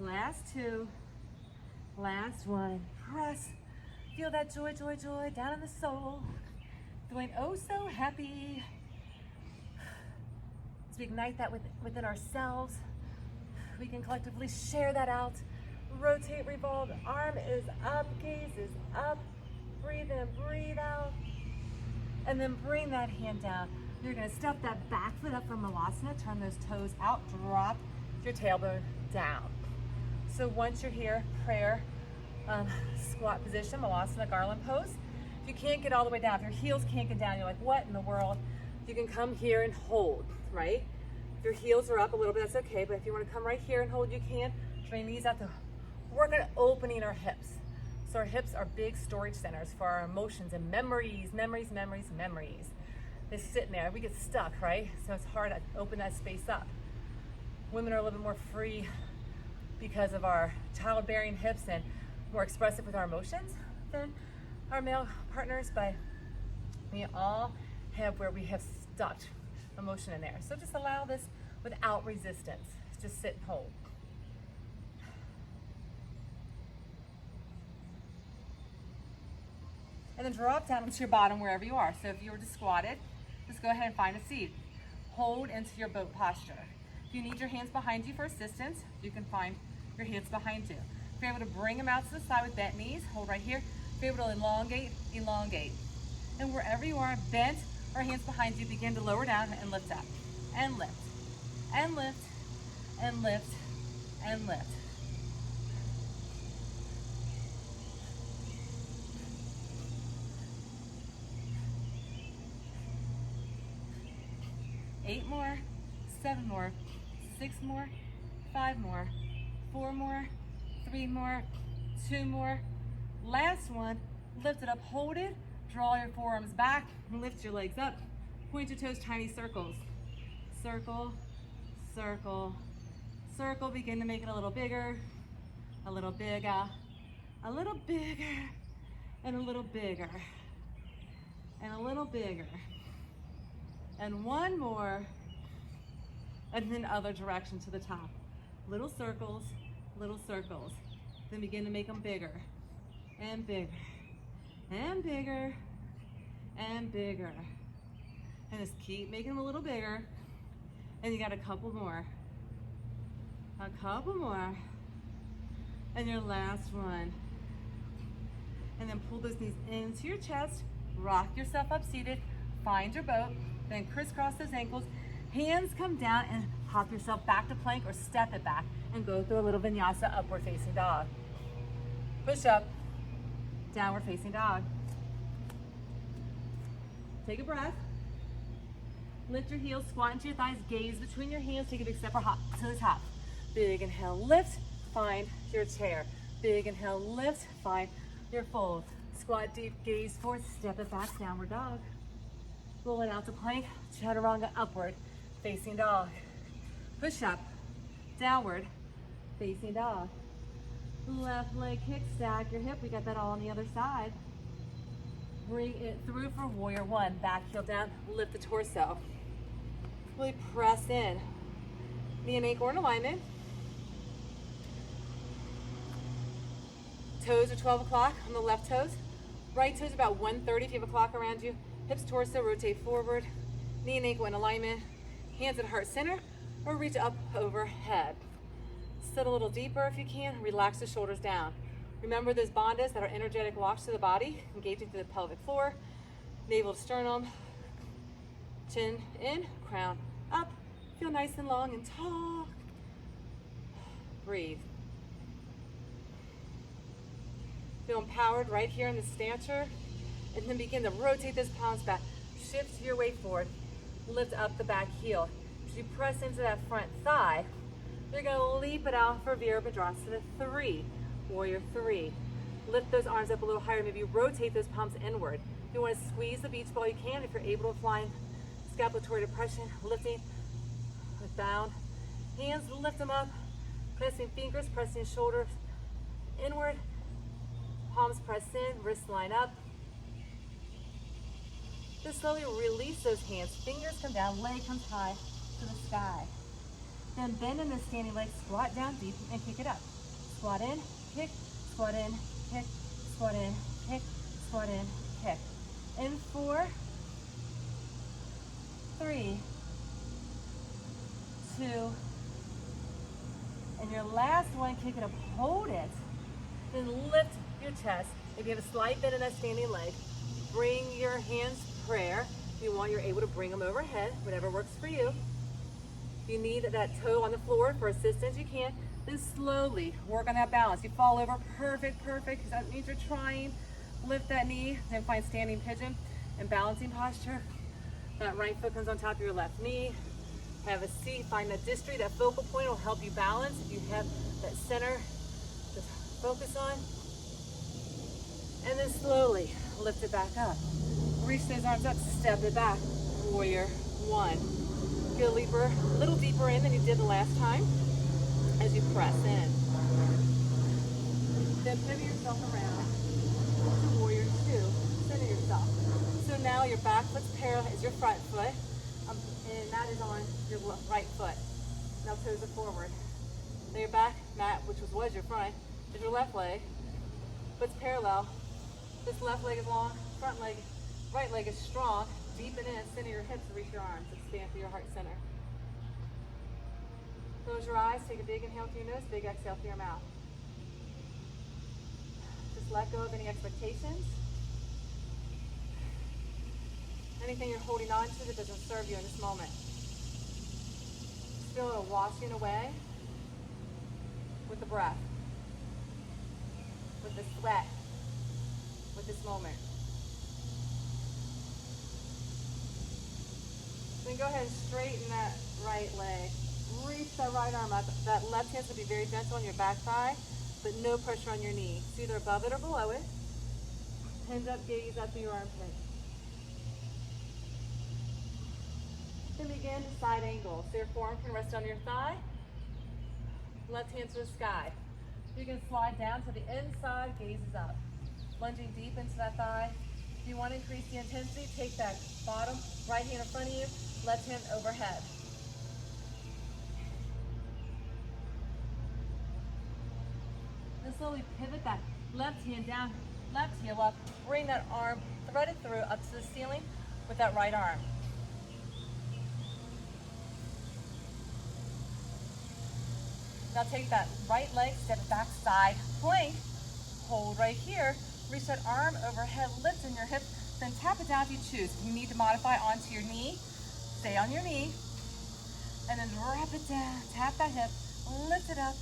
S1: Last two. Last one. Press. Feel that joy, joy, joy down in the soul. Feeling oh so happy. As we ignite that within ourselves, we can collectively share that out Rotate, revolve, arm is up, gaze is up. Breathe in, breathe out. And then bring that hand down. You're gonna step that back foot up from Malasana, turn those toes out, drop your tailbone down. So once you're here, prayer, squat position, Malasana garland pose. If you can't get all the way down, if your heels can't get down, you're like, what in the world? You can come here and hold, right? If your heels are up a little bit, that's okay, but if you wanna come right here and hold, you can. Train these out to work on opening our hips. So our hips are big storage centers for our emotions and memories. They sit in there, we get stuck, right? So it's hard to open that space up. Women are a little bit more free because of our childbearing hips and more expressive with our emotions than our male partners, but we all have where we have stuck emotion in there. So just allow this without resistance. Just sit and hold. And then drop down into your bottom wherever you are. So if you were just squatted, just go ahead and find a seat. Hold into your boat posture. If you need your hands behind you for assistance, you can find your hands behind you. If you're able to bring them out to the side with bent knees, hold right here. If you're able to elongate, elongate. And wherever you are, bent or hands behind you, begin to lower down and lift up. And lift, and lift, and lift, and lift. Eight more, 7 more, 6 more, 5 more, 4 more, 3 more, 2 more. Last one, lift it up, hold it, draw your forearms back, and lift your legs up. Point your toes, tiny circles. Circle, circle, circle. Begin to make it a little bigger, a little bigger, a little bigger, and a little bigger, and a little bigger. And one more, and then other direction to the top. Little circles, then begin to make them bigger, and bigger, and bigger, and bigger. And just keep making them a little bigger. And you got a couple more, and your last one. And then pull those knees into your chest, rock yourself up seated, find your boat, then crisscross those ankles, hands come down and hop yourself back to plank or step it back and go through a little vinyasa, upward facing dog. Push up, downward facing dog. Take a breath. Lift your heels, squat into your thighs, gaze between your hands, take a big step or hop to the top. Big inhale, lift, find your chair. Big inhale, lift, find your fold. Squat deep, gaze forward, step it back, downward dog. Roll it out to plank, chaturanga, upward, facing dog. Push up, downward, facing dog. Left leg kick, stack your hip. We got that all on the other side. Bring it through for warrior one. Back heel down, lift the torso. Really press in. Knee and ankle in alignment. Toes are 12 o'clock on the left toes. Right toes about 1:30 if you have a clock around you. Hips, torso, rotate forward. Knee and ankle in alignment. Hands at heart center or reach up overhead. Sit a little deeper if you can. Relax the shoulders down. Remember those bandhas that are energetic locks to the body, engaging through the pelvic floor. Navel to sternum. Chin in, crown up. Feel nice and long and tall. Breathe. Feel empowered right here in the stancher. And then begin to rotate those palms back. Shift your weight forward. Lift up the back heel. As you press into that front thigh, you're going to leap it out for Virabhadrasana 3, Warrior 3. Lift those arms up a little higher. Maybe rotate those palms inward. If you want to squeeze the beach ball, you can. If you're able to fly scapulatory depression, lifting with bound. Hands, lift them up. Pressing fingers, pressing shoulders inward. Palms press in, wrists line up. Just slowly release those hands. Fingers come down, leg comes high to the sky. Then bend in the standing leg, squat down deep and kick it up. Squat in, kick, squat in, kick, squat in, kick, squat in, kick. In 4, 3, 2, And your last one, kick it up, hold it. Then lift your chest. If you have a slight bend in that standing leg, bring your hands prayer. If you want, you're able to bring them overhead, whatever works for you. If you need that toe on the floor for assistance, you can. Then slowly work on that balance. You fall over, perfect, perfect. That means you're trying. Lift that knee, then find standing pigeon and balancing posture. That right foot comes on top of your left knee. Have a seat, find that distry, that focal point will help you balance. If you have that center to focus on. And then slowly lift it back up. Reach those arms up, step it back. Warrior one. Go a little deeper in than you did the last time as you press in. Then pivot yourself around to warrior two. Center yourself. So now your back foot's parallel is your front foot, and that is on your right foot. Now toes are forward. Now your back mat, which was your front, is your left leg. Foot's parallel. This left leg is long, front leg, right leg is strong. Deepen in, center your hips, reach your arms, expand through your heart center. Close your eyes, take a big inhale through your nose, big exhale through your mouth. Just let go of any expectations. Anything you're holding on to that doesn't serve you in this moment. Just feel it washing away with the breath, with the sweat, with this moment. Then go ahead and straighten that right leg. Reach that right arm up. That left hand will be very gentle on your back thigh, but no pressure on your knee. It's either above it or below it. Hands up, gaze up through your armpit. Then begin to side angle. So your forearm can rest on your thigh. Left hand to the sky. You can slide down to the inside, gazes up. Lunging deep into that thigh. If you want to increase the intensity, take that bottom right hand in front of you, left hand overhead. Then slowly pivot that left hand down, left heel up, bring that arm threaded through up to the ceiling with that right arm. Now take that right leg, step it back, side plank, hold right here, reach that arm overhead, lift in your hip, then tap it down if you choose. If you need to modify onto your knee, stay on your knee, and then drop it down, tap that hip, lift it up,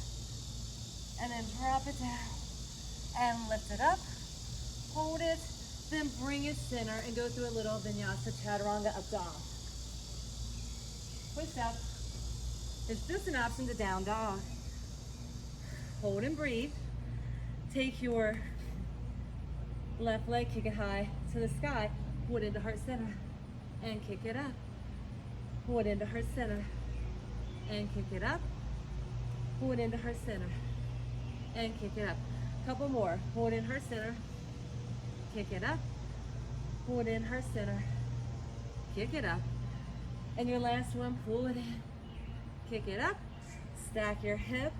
S1: and then drop it down, and lift it up, hold it, then bring it center, and go through a little vinyasa chaturanga up dog. Twist up. It's just an option to down dog. Hold and breathe. Take your left leg, kick it high to the sky, pull it into heart center, and kick it up. Pull it into heart center, and kick it up. Pull it into heart center, and kick it up. Couple more. Pull it in heart center, kick it up. Pull it in heart center, kick it up. And your last one, pull it in, kick it up, stack your hip,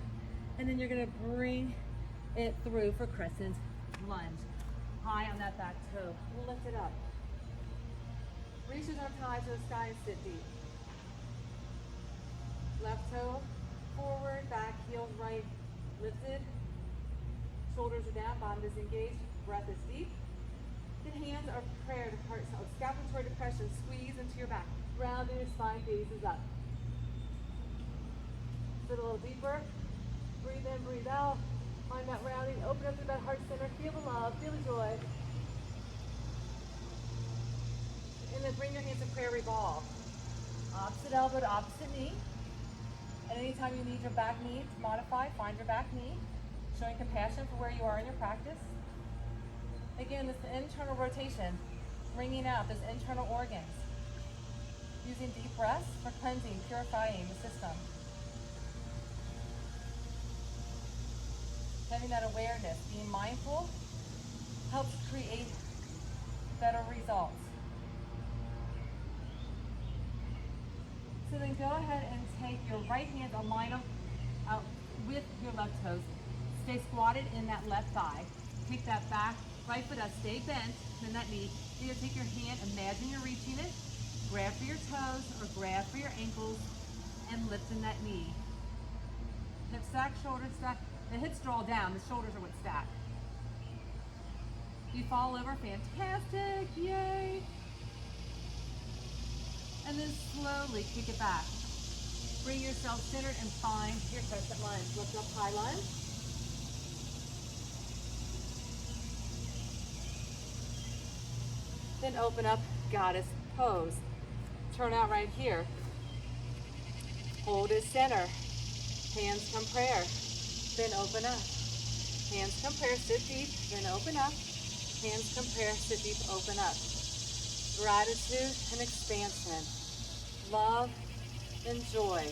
S1: and then you're gonna bring it through for crescent lunge. High on that back toe, lift it up. Reaches arms high to the sky and sit deep. Left toe forward, back heel right, lifted. Shoulders are down, bottom is engaged, breath is deep. The hands are prayer to heart, scapulatory depression, squeeze into your back. Rounding your spine, gazes up. Sit a little deeper. Breathe in, breathe out. Find that rounding, open up through that heart center, feel the love, feel the joy. And then bring your hands to prayer, revolve. Opposite elbow to opposite knee. And anytime you need your back knee to modify, find your back knee. Showing compassion for where you are in your practice. Again, this internal rotation, bringing out those internal organs. Using deep breaths for cleansing, purifying the system. Having that awareness, being mindful, helps create better results. So then go ahead and take your right hand, align them out with your left toes. Stay squatted in that left thigh. Take that back, right foot up, stay bent, bend that knee. You're gonna take your hand, imagine you're reaching it, grab for your toes or grab for your ankles, and lift in that knee. Hip stack, shoulder stack. The hips draw down, the shoulders are what stack. You fall over, fantastic, yay. And then slowly kick it back. Bring yourself centered and find your crescent lunge. Lift up, high lunge. Then open up, goddess pose. Turn out right here. Hold as center. Hands come prayer. Then open up. Hands come prayer, sit deep, then open up. Hands come prayer, sit deep, open up. Gratitude and expansion. Love and joy.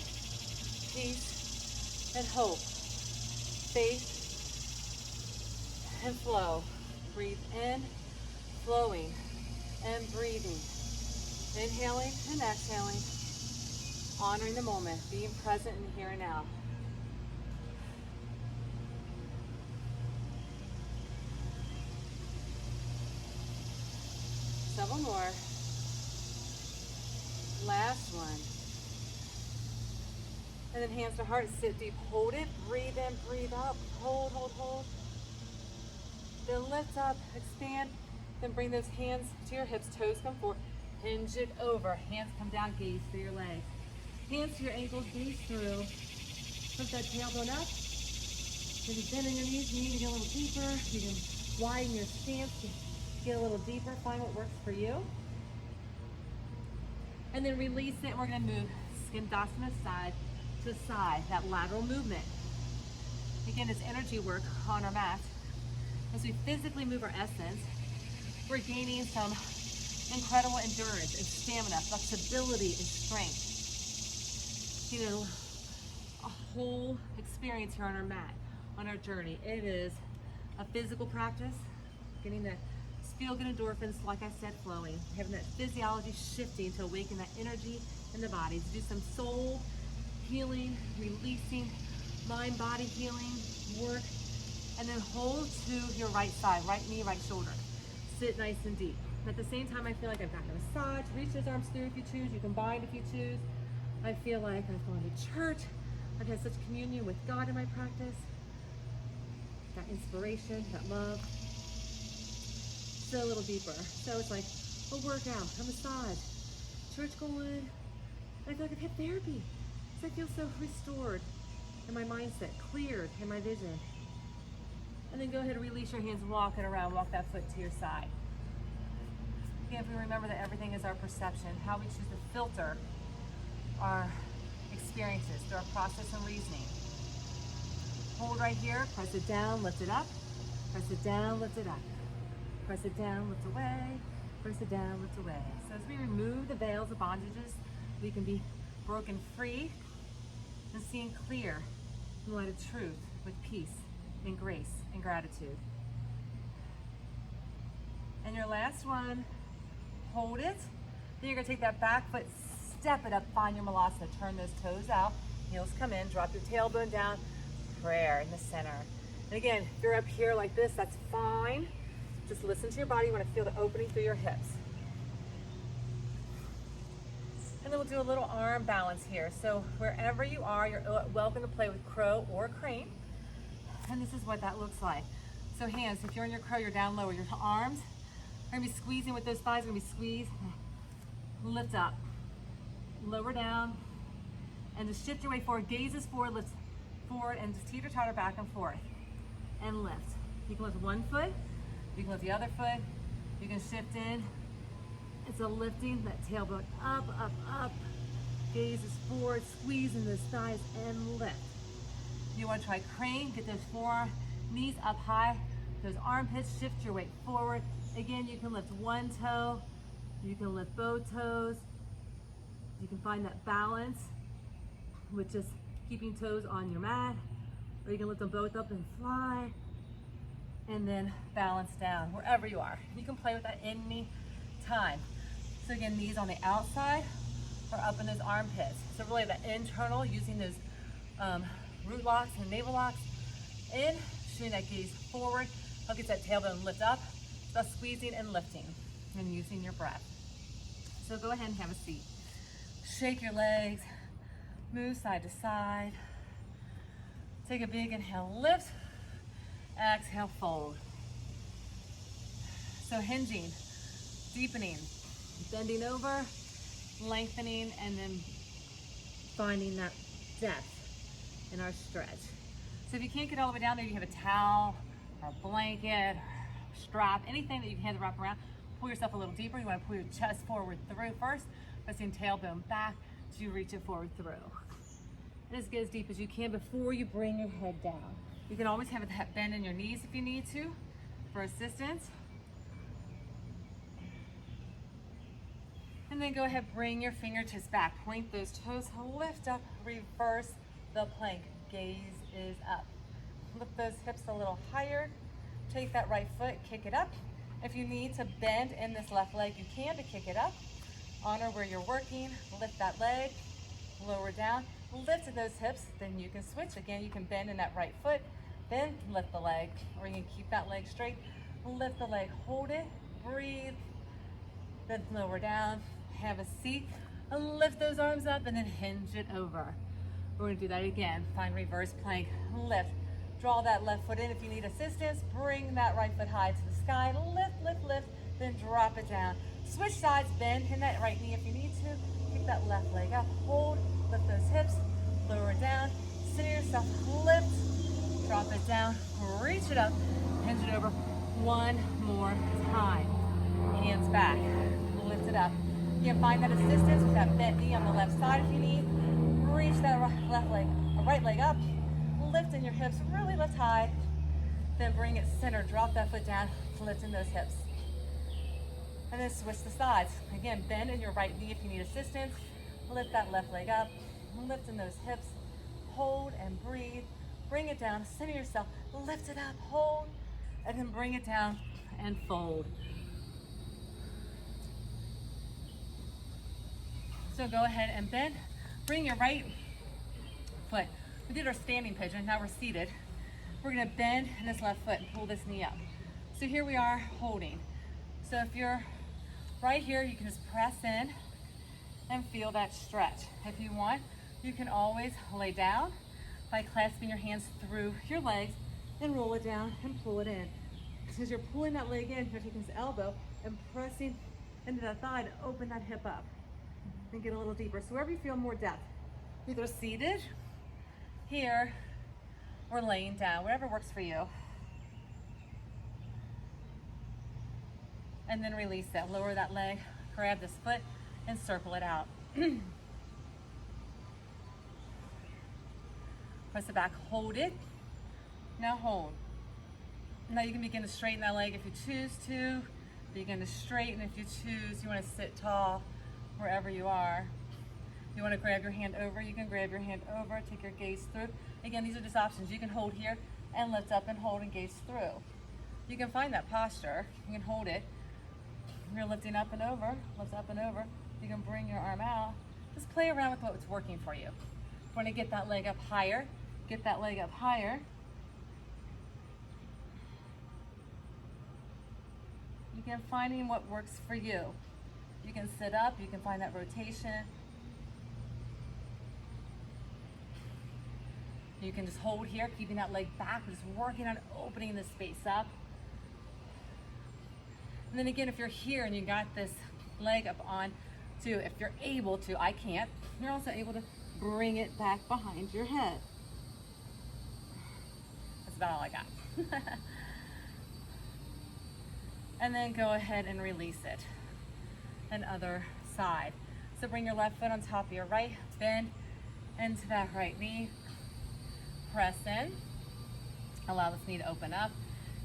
S1: Peace and hope. Faith and flow. Breathe in, flowing and breathing. Inhaling and exhaling. Honoring the moment, being present in the here and now. Several more. Last one. And then hands to heart, sit deep, hold it, breathe in, breathe out, hold, hold, hold. Then lift up, expand, then bring those hands to your hips, toes come forward, hinge it over, hands come down, gaze through your legs. Hands to your ankles, gaze through. Lift that tailbone up. Maybe bending your knees, you need to get a little deeper. You can widen your stance to get a little deeper, find what works for you. And then release it, we're gonna move Skandasana side to side, that lateral movement. Again, it's energy work on our mat. As we physically move our essence, we're gaining some incredible endurance and stamina, flexibility and strength. You know, a whole experience here on our mat, on our journey. It is a physical practice, getting that feel-good endorphins, like I said, flowing, having that physiology shifting to awaken that energy in the body, to do some soul healing, releasing, mind-body healing work, and then hold to your right side, right knee, right shoulder. Sit nice and deep. At the same time, I feel like I've gotten a massage. Reach those arms through if you choose. You can bind if you choose. I feel like I've gone to church. I've had such communion with God in my practice. That inspiration, that love. So a little deeper. So it's like a workout, a massage, church going. I feel like I've had therapy. So I feel so restored in my mindset, cleared in my vision. And then go ahead and release your hands, walk it around, walk that foot to your side. Again, if we remember that everything is our perception, how we choose to filter our experiences through our process and reasoning. Hold right here, press it down, lift it up, press it down, lift it up, press it down, lift away, press it down, lift away. So as we remove the veils of bondages, we can be broken free and seeing clear in the light of truth with peace and grace and gratitude. And your last one, hold it. Then you're gonna take that back foot, step it up, find your malasana, turn those toes out, heels come in, drop your tailbone down, prayer in the center. And again, if you're up here like this, that's fine. Just listen to your body. You wanna feel the opening through your hips. And then we'll do a little arm balance here. So wherever you are, you're welcome to play with crow or crane. And this is what that looks like. So hands, if you're in your crow, you're down lower. Your arms are gonna be squeezing with those thighs, gonna be squeezed. Lift up, lower down, and just shift your way forward. Gazes forward, lift forward, and just teeter-totter back and forth. And lift. You can lift one foot, you can lift the other foot, you can shift in. It's a lifting, that tailbone up, up, up. Gazes forward, squeezing those thighs, and lift. You want to try crane, get those knees up high, those armpits, shift your weight forward. Again, you can lift one toe, you can lift both toes. You can find that balance with just keeping toes on your mat, or you can lift them both up and fly, and then balance down wherever you are. You can play with that any time. So again, knees on the outside or up in those armpits. So really that internal, using those root locks and navel locks in, shooting that gaze forward, help get that tailbone lift up. It's about squeezing and lifting and using your breath. So go ahead and have a seat. Shake your legs, move side to side, Take a big inhale, lift. Exhale, fold. So hinging, deepening, bending over, lengthening, and then finding that depth in our stretch. So if you can't get all the way down there, you have a towel or a blanket, or strap, anything that you can wrap around. Pull yourself a little deeper. You want to pull your chest forward through first, pressing tailbone back so you reach it forward through. And just get as deep as you can before you bring your head down. You can always have a bend in your knees if you need to for assistance. And then go ahead, bring your fingertips back. Point those toes, lift up, reverse the plank. Gaze is up. Lift those hips a little higher. Take that right foot, kick it up. If you need to bend in this left leg, you can to kick it up. Honor where you're working. Lift that leg, lower down. Lift those hips, then you can switch. Again, you can bend in that right foot, then lift the leg, or you can keep that leg straight. Lift the leg, hold it, breathe, then lower down, have a seat, and lift those arms up, and then hinge it over. We're gonna do that again. Find reverse plank, lift. Draw that left foot in. If you need assistance, bring that right foot high to the sky, lift, lift, lift, then drop it down. Switch sides, bend in that right knee if you need to. Keep that left leg up, hold, lift those hips, lower it down, center yourself, lift, drop it down, reach it up, hinge it over. One more time. Hands back, lift it up. You can find that assistance with that bent knee on the left side if you need. Reach that right leg up, lifting your hips, really lift high. Then bring it center, drop that foot down, lifting those hips. And then switch the sides. Again, bend in your right knee if you need assistance. Lift that left leg up, lifting those hips, hold and breathe. Bring it down, center yourself, lift it up, hold, and then bring it down and fold. So go ahead and bend. Bring your right foot. We did our standing pigeon, now we're seated. We're gonna bend in this left foot and pull this knee up. So here we are holding. So if you're right here, you can just press in and feel that stretch. If you want, you can always lay down by clasping your hands through your legs and roll it down and pull it in. As you're pulling that leg in, you're taking this elbow and pressing into that thigh to open that hip up and get a little deeper. So wherever you feel more depth, either seated, here, or laying down, whatever works for you. And then release that, lower that leg, grab this foot, and circle it out. Press it back, hold it. Now hold. Now you can begin to straighten that leg if you choose to. Begin to straighten if you choose. You want to sit tall wherever you are. You want to grab your hand over, you can grab your hand over, take your gaze through. Again, these are just options. You can hold here and lift up and hold and gaze through. You can find that posture. You can hold it. You're lifting up and over, lift up and over. You can bring your arm out. Just play around with what's working for you. If you want to get that leg up higher, get that leg up higher. You can find what works for you. You can sit up, you can find that rotation. You can just hold here, keeping that leg back, just working on opening the space up. And then again, if you're here and you got this leg up on to, if you're able to, I can't, you're also able to bring it back behind your head. That's about all I got. And then go ahead and release it. And other side. So bring your left foot on top of your right, bend into that right knee, press in, allow this knee to open up.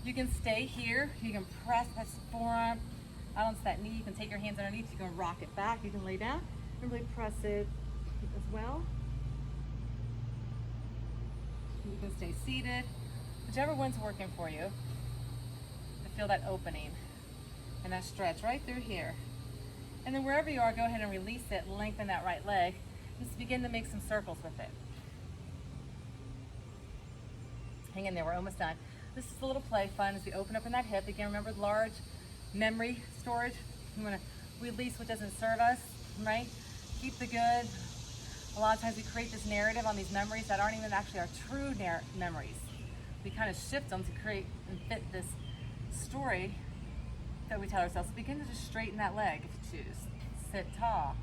S1: You can stay here, you can press that forearm out onto that knee, you can take your hands underneath, you can rock it back, you can lay down and really press it as well. You can stay seated, whichever one's working for you, to feel that opening and that stretch right through here. And then wherever you are, go ahead and release it, lengthen that right leg, just begin to make some circles with it. Hang in there, we're almost done. This is a little play fun as we open up in that hip. Again, remember large memory storage. You want to release what doesn't serve us, right? Keep the good, A lot of times we create this narrative on these memories that aren't even actually our true memories. We kind of shift them to create and fit this story that we tell ourselves. So begin to just straighten that leg if you choose. Sit tall.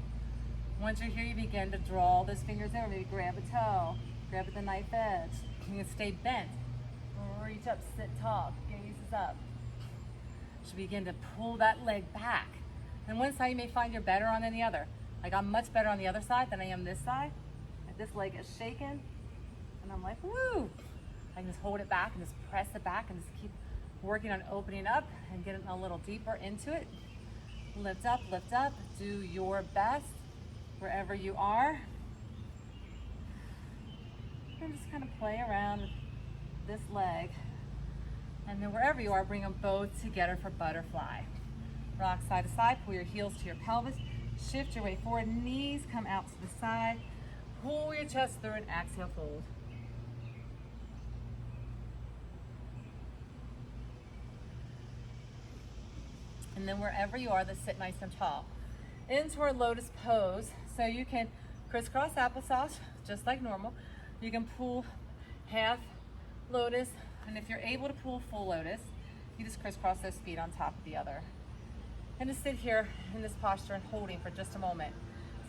S1: Once you're here, you begin to draw those fingers in, or maybe grab a toe, grab at the knife edge. You can stay bent. Reach up, sit tall, gaze is up. So begin to pull that leg back. And one side you may find you're better on than the other. Like I'm much better on the other side than I am this side. Like this leg is shaking, and I'm like, woo! I can just hold it back and just press it back and just keep working on opening up and getting a little deeper into it. Lift up, do your best wherever you are. And just kind of play around with this leg. And then wherever you are, bring them both together for butterfly. Rock side to side, pull your heels to your pelvis, shift your way forward, knees come out to the side, pull your chest through and exhale, fold. And then wherever you are, just sit nice and tall. Into our lotus pose. So you can crisscross applesauce, just like normal. You can pull half lotus, and if you're able to pull full lotus, you just crisscross those feet on top of the other. And just sit here in this posture and holding for just a moment.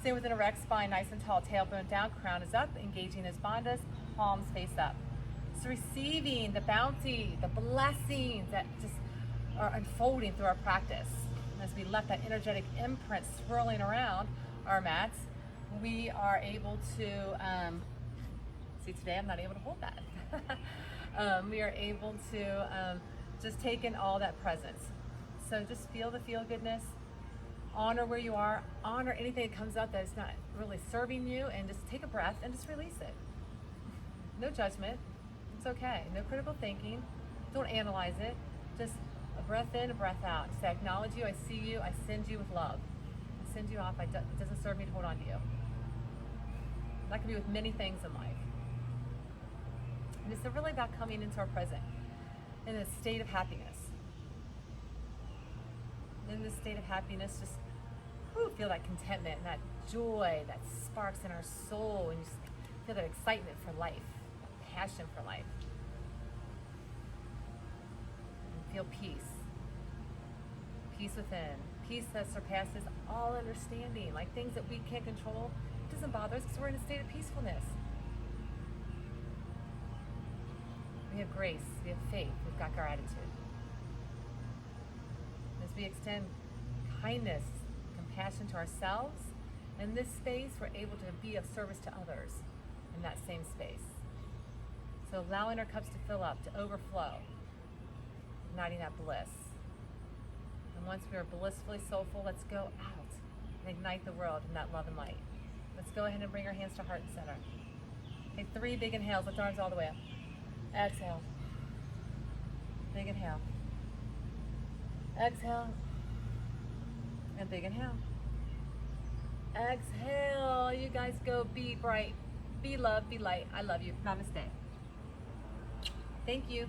S1: Stay with an erect spine, nice and tall, tailbone down, crown is up, engaging as bandhas, palms face up. So receiving the bounty, the blessings that just are unfolding through our practice. As we let that energetic imprint swirling around our mats, we are able to, see today I'm not able to hold that. We are able to just take in all that presence. So just feel the feel-goodness, honor where you are, honor anything that comes up that is not really serving you, and just take a breath and just release it. No judgment, it's okay. No critical thinking, don't analyze it. Just a breath in, a breath out. Just acknowledge you, I see you, I send you with love. I send you off, it doesn't serve me to hold on to you. That can be with many things in life. And it's really about coming into our present in a state of happiness. In this state of happiness, just feel that contentment and that joy that sparks in our soul, and you just feel that excitement for life, that passion for life. And feel peace. Peace within. Peace that surpasses all understanding. Like things that we can't control, it doesn't bother us because we're in a state of peacefulness. We have grace, we have faith, we've got gratitude. As we extend kindness, compassion to ourselves, in this space we're able to be of service to others in that same space. So allowing our cups to fill up, to overflow, igniting that bliss. And once we are blissfully soulful, let's go out and ignite the world in that love and light. Let's go ahead and bring our hands to heart and center. Take 3 big inhales, lift arms all the way up. Exhale. Big inhale. Exhale. And big inhale. Exhale. You guys go be bright, be love, be light. I love you. Namaste. Thank you.